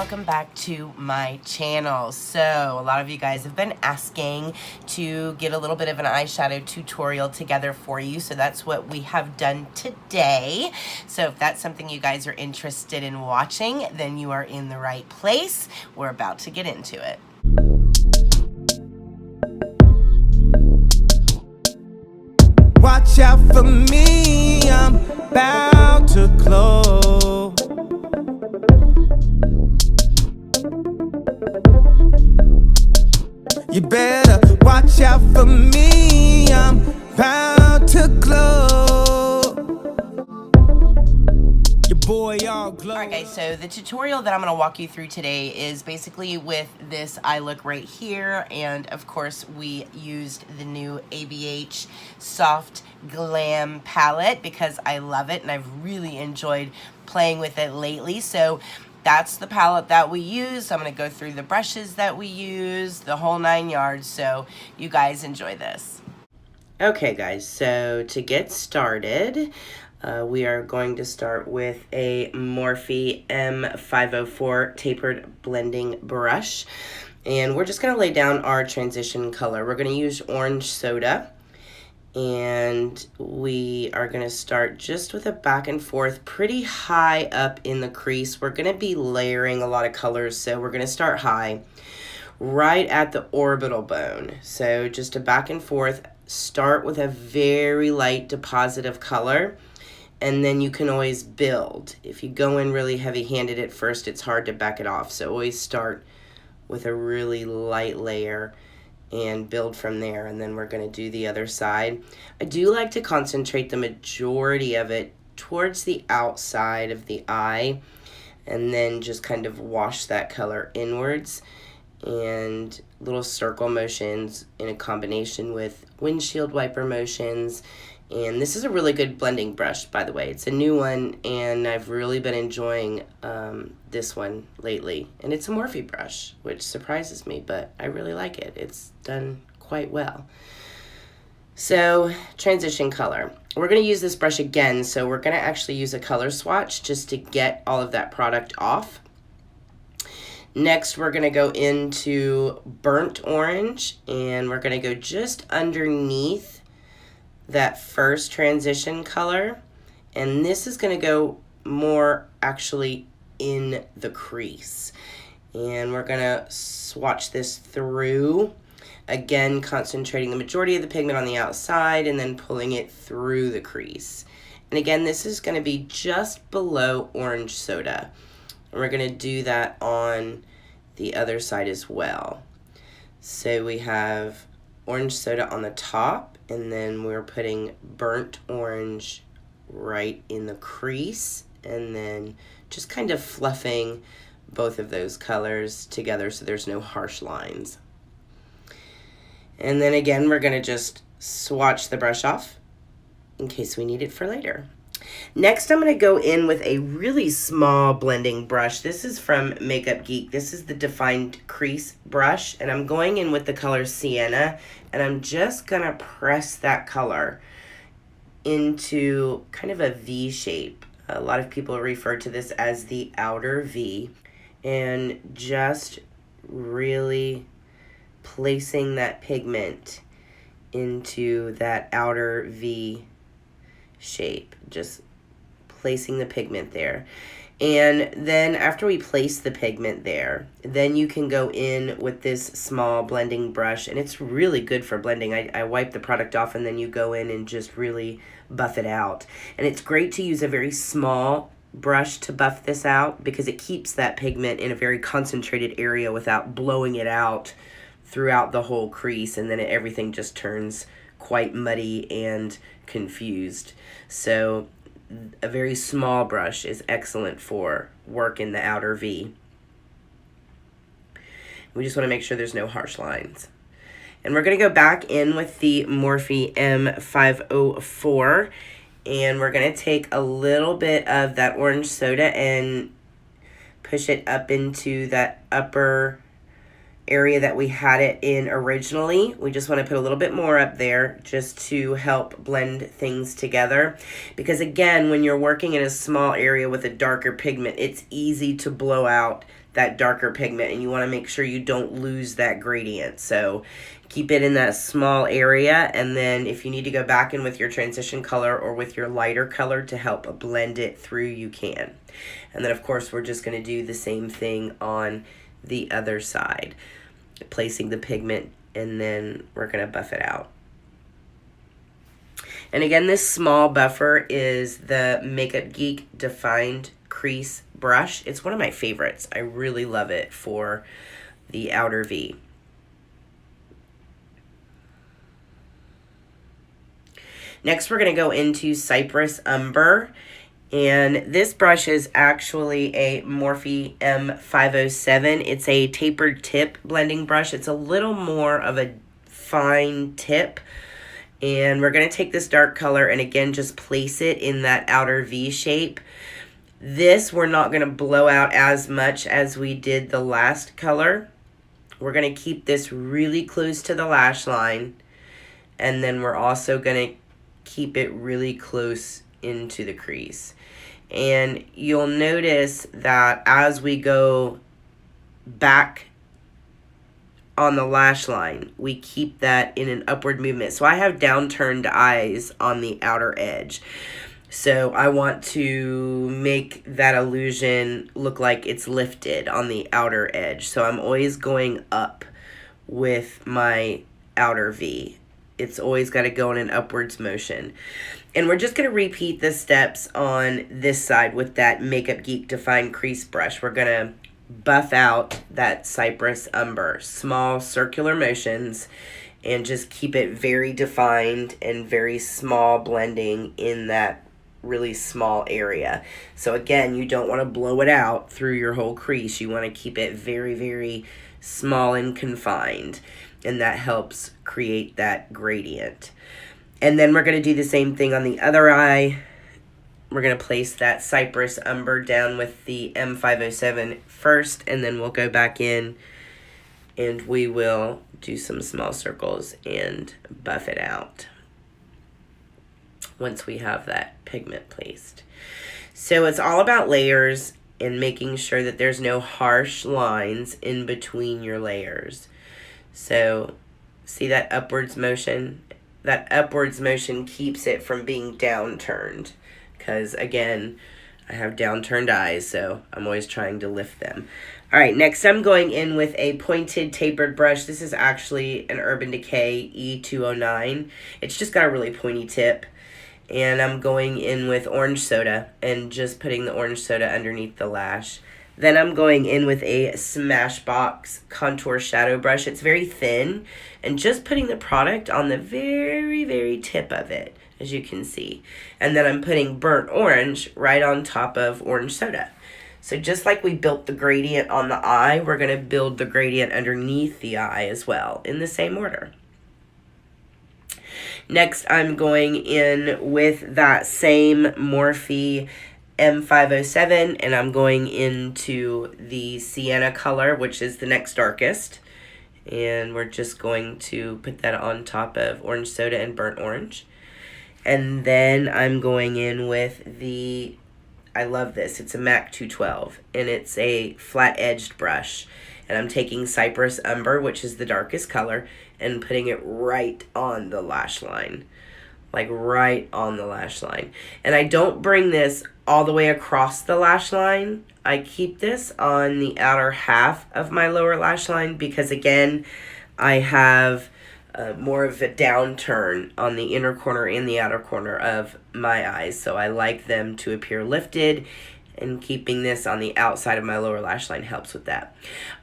welcome back to my channel. So a lot of you guys have been asking to get a little bit of an eyeshadow tutorial together for you, so that's what we have done today. So if that's something you guys are interested in watching, then you are in the right place. We're about to get into it. Watch out for me, I'm about to glow. You better watch out for me, I'm about to glow. Your boy all glow. Alright guys, so the tutorial that I'm going to walk you through today is basically with this eye look right here, and of course we used the new ABH Soft Glam palette because I love it and I've really enjoyed playing with it lately. So that's the palette that we use. I'm going to go through the brushes that we use, the whole 9 yards, so you guys enjoy this. Okay guys, so to get started, we are going to start with a Morphe M504 tapered blending brush, and we're just going to lay down our transition color. We're going to use orange soda, and we are going to start just with a back and forth pretty high up in the crease. We're going to be layering a lot of colors, so we're going to start high right at the orbital bone. So just a back and forth, start with a very light deposit of color, and then you can always build. If you go in really heavy-handed at first, it's hard to back it off, so always start with a really light layer and build from there, and then we're going to do the other side. I do like to concentrate the majority of it towards the outside of the eye, and then just kind of wash that color inwards, and little circle motions in a combination with windshield wiper motions. And this is a really good blending brush, by the way. It's a new one, and I've really been enjoying this one lately. And it's a Morphe brush, which surprises me, but I really like it. It's done quite well. So, transition color. We're going to use this brush again, so we're going to actually use a color swatch just to get all of that product off. Next, we're going to go into burnt orange, and we're going to go just underneath that first transition color, and this is going to go more actually in the crease, and we're going to swatch this through, again concentrating the majority of the pigment on the outside and then pulling it through the crease. And again, this is going to be just below orange soda, and we're going to do that on the other side as well. So we have orange soda on the top, and then we're putting burnt orange right in the crease, and then just kind of fluffing both of those colors together so there's no harsh lines. And then again, we're going to just swatch the brush off in case we need it for later. Next, I'm going to go in with a really small blending brush. This is from Makeup Geek. This is the Defined Crease brush, and I'm going in with the color Sienna, and I'm just going to press that color into kind of a V shape. A lot of people refer to this as the outer V, and just really placing that pigment into that outer V shape, just placing the pigment there. And then after we place the pigment there, then you can go in with this small blending brush, and it's really good for blending. I wipe the product off, and then you go in and just really buff it out. And it's great to use a very small brush to buff this out because it keeps that pigment in a very concentrated area without blowing it out throughout the whole crease, and then everything just turns quite muddy and confused. So a very small brush is excellent for work in the outer V. We just want to make sure there's no harsh lines. And we're going to go back in with the Morphe M504, and we're going to take a little bit of that orange soda and push it up into that upper area that we had it in originally. We just want to put a little bit more up there just to help blend things together, because again, when you're working in a small area with a darker pigment, it's easy to blow out that darker pigment, and you want to make sure you don't lose that gradient. So keep it in that small area, and then if you need to go back in with your transition color or with your lighter color to help blend it through, you can. And then of course we're just going to do the same thing on the other side, placing the pigment, and then we're going to buff it out. And again, this small buffer is the Makeup Geek Defined Crease Brush. It's one of my favorites. I really love it for the outer V. Next, we're going to go into Cypress Umber. And this brush is actually a Morphe M507. It's a tapered tip blending brush. It's a little more of a fine tip. And we're going to take this dark color and again just place it in that outer V shape. This we're not going to blow out as much as we did the last color. We're going to keep this really close to the lash line. And then we're also going to keep it really close into the crease. And you'll notice that as we go back on the lash line, we keep that in an upward movement. So I have downturned eyes on the outer edge. So I want to make that illusion look like it's lifted on the outer edge. So I'm always going up with my outer V. It's always got to go in an upwards motion. And we're just going to repeat the steps on this side with that Makeup Geek Defined Crease Brush. We're going to buff out that Cypress Umber, small circular motions, and just keep it very defined and very small blending in that really small area. So again, you don't want to blow it out through your whole crease. You want to keep it very, very small and confined, and that helps create that gradient. And then we're going to do the same thing on the other eye. We're going to place that Cypress Umber down with the M507 first, and then we'll go back in and we will do some small circles and buff it out once we have that pigment placed. So it's all about layers and making sure that there's no harsh lines in between your layers. So see that upwards motion? That upwards motion keeps it from being downturned, because again, I have downturned eyes, so I'm always trying to lift them. All right, next I'm going in with a pointed tapered brush. This is actually an Urban Decay E209. It's just got a really pointy tip. And I'm going in with orange soda and just putting the orange soda underneath the lash. Then I'm going in with a Smashbox contour shadow brush. It's very thin, and just putting the product on the very, very tip of it, as you can see. And then I'm putting burnt orange right on top of orange soda. So just like we built the gradient on the eye, we're going to build the gradient underneath the eye as well, in the same order. Next, I'm going in with that same Morphe M507, and I'm going into the sienna color, which is the next darkest. And we're just going to put that on top of orange soda and burnt orange. And then I'm going in with the, I love this, it's a MAC 212, and it's a flat-edged brush. And I'm taking Cypress Umber, which is the darkest color, and putting it right on the lash line. Like right on the lash line. And I don't bring this all the way across the lash line. I keep this on the outer half of my lower lash line because, again, I have more of a downturn on the inner corner and the outer corner of my eyes. So I like them to appear lifted, and keeping this on the outside of my lower lash line helps with that.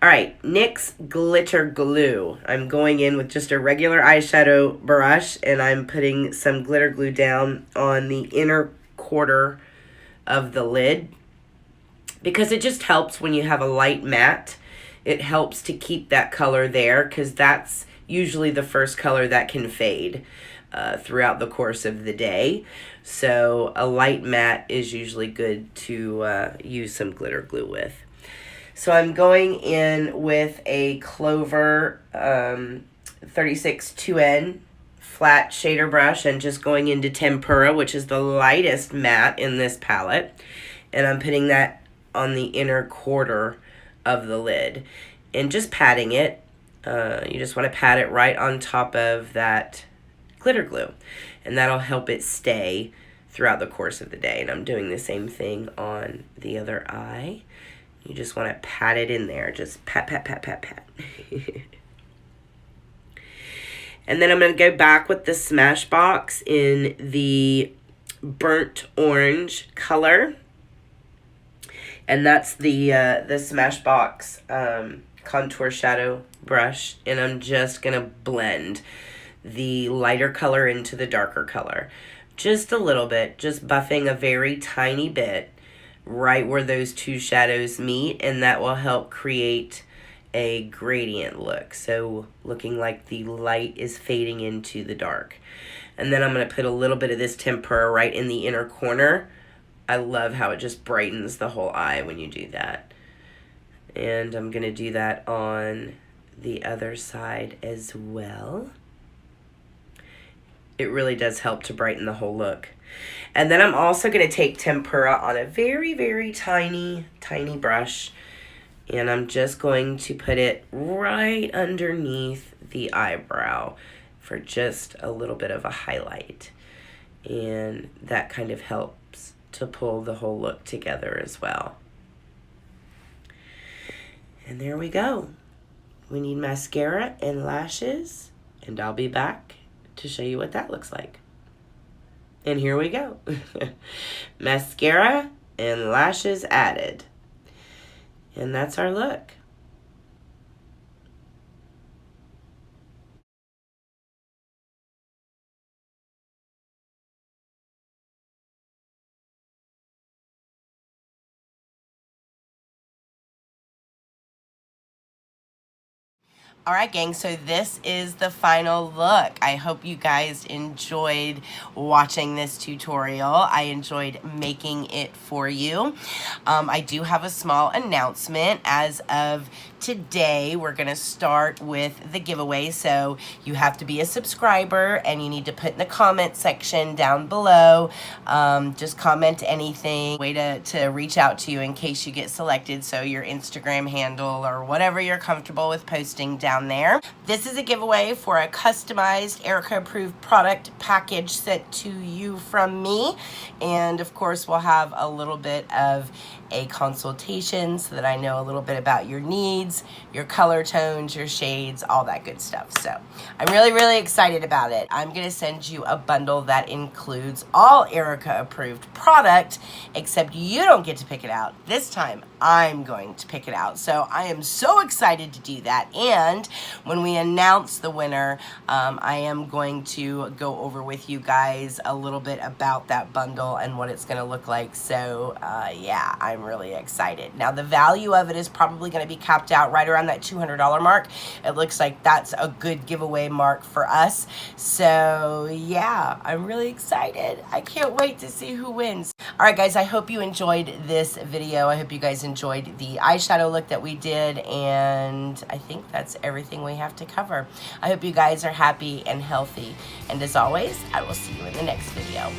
All right, NYX Glitter Glue. I'm going in with just a regular eyeshadow brush, and I'm putting some glitter glue down on the inner quarter of the lid, because it just helps when you have a light matte. It helps to keep that color there, because that's usually the first color that can fade throughout the course of the day. So a light matte is usually good to use some glitter glue with. So I'm going in with a Clover 36 2N flat shader brush and just going into Tempera, which is the lightest matte in this palette. And I'm putting that on the inner quarter of the lid and just patting it. You just want to pat it right on top of that glitter glue, and that'll help it stay throughout the course of the day. And I'm doing the same thing on the other eye. You just want to pat it in there. Just pat, pat, pat, pat, pat. And then I'm going to go back with the Smashbox in the burnt orange color. And that's the Smashbox contour shadow brush. And I'm just going to blend the lighter color into the darker color. Just a little bit. Just buffing a very tiny bit right where those two shadows meet. And that will help create a gradient look, so looking like the light is fading into the dark. And then I'm going to put a little bit of this tempera right in the inner corner. I love how it just brightens the whole eye when you do that. And I'm going to do that on the other side as well. It really does help to brighten the whole look. And then I'm also going to take tempera on a very, very tiny, tiny brush. And I'm just going to put it right underneath the eyebrow for just a little bit of a highlight. And that kind of helps to pull the whole look together as well. And there we go. We need mascara and lashes, and I'll be back to show you what that looks like. And here we go. Mascara and lashes added. And that's our look. All right, gang, so this is the final look. I hope you guys enjoyed watching this tutorial. I enjoyed making it for you. I do have a small announcement. As of today, we're gonna start with the giveaway. So you have to be a subscriber, and you need to put in the comment section down below. Just comment anything, way to reach out to you in case you get selected. So your Instagram handle or whatever you're comfortable with posting down there. This is a giveaway for a customized Erica approved product package sent to you from me. And of course, we'll have a little bit of a consultation so that I know a little bit about your needs, your color tones, your shades, all that good stuff. So I'm really, really excited about it. I'm going to send you a bundle that includes all Erica approved product, except you don't get to pick it out. This time I'm going to pick it out. So I am so excited to do that. And when we announce the winner, I am going to go over with you guys a little bit about that bundle and what it's going to look like. So yeah, I'm really excited. Now the value of it is probably going to be capped out right around that $200 mark. It looks like that's a good giveaway mark for us. So yeah, I'm really excited. I can't wait to see who wins. All right, guys, I hope you enjoyed this video. I hope you guys enjoyed the eyeshadow look that we did, and I think that's everything we have to cover. I hope you guys are happy and healthy, and as always, I will see you in the next video.